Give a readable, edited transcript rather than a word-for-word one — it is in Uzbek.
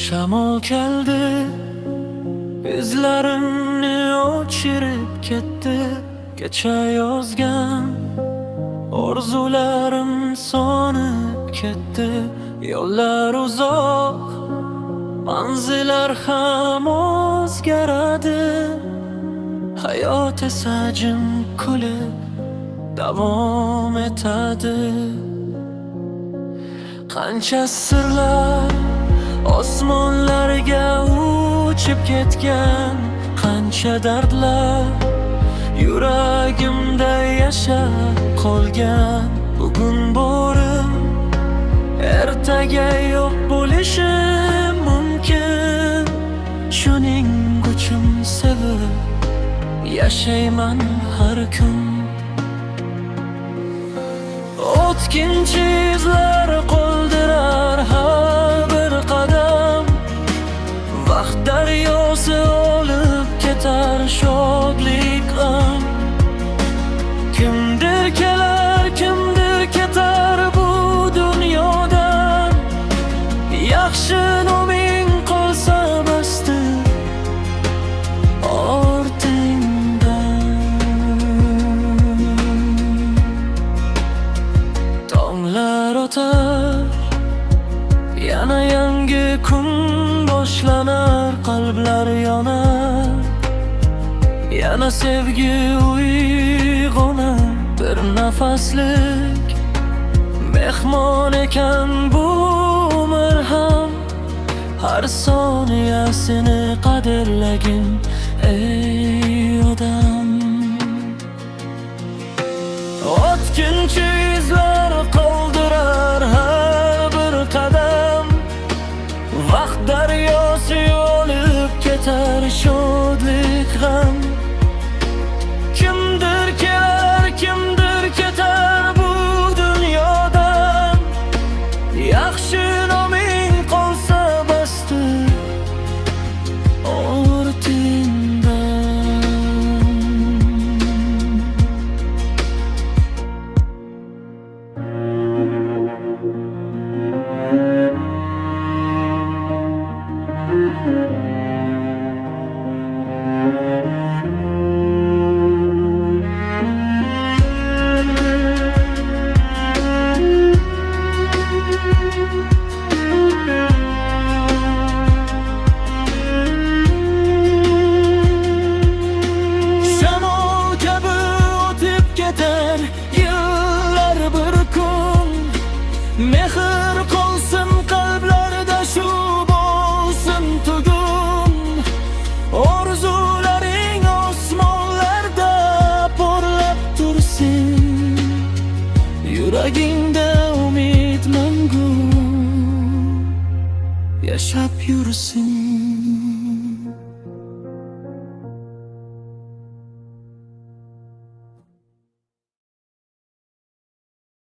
Shamol keldi, izlarimni o'chirib ketdi. Kecha yozgan orzularim so'nib ketdi. Yo'llar uzoq, manzillar ham o'zgaradi. Hayot esa jim kulib davom etadi. Qancha sirlar osmonlarga uchib ketgan, qancha dardlar yuragimda yashab qolgan. Bugun borim ertaga yo'q bo'lishi mumkin. Shuning uchun sevib yashayman har kun. O'tkinchi izlar qoldirar har bir qadam. Vaqt daryosi olib ketar shodlik g'am. Kimdir kelar, kimdir ketar bu dunyodan. Yaxshi noming qolsa basti tonglar o'tar, yana yangi kun boshlanar. Qalblar yonar, yana sevgi uyg'onar. Bir nafaslik mehmon ekan bu umr ham. Har soniyasini qadrlagin ey odam. O'tkinchi izlar qoldirar har bir qadam. Vaqt daryosi olib ketar shodlik g'am. Kimdir kelar, kimdir ketar bu dunyodan. Yaxshi noming qolsa basti ortingda. Shamol kabi o'tib ketar yillar bir kun. Mehr qolsin qalblarda, shu bo'lsin tugun. Orzularing osmonlarda porlab tursin. Yuragingda umid mangu yashab yursin.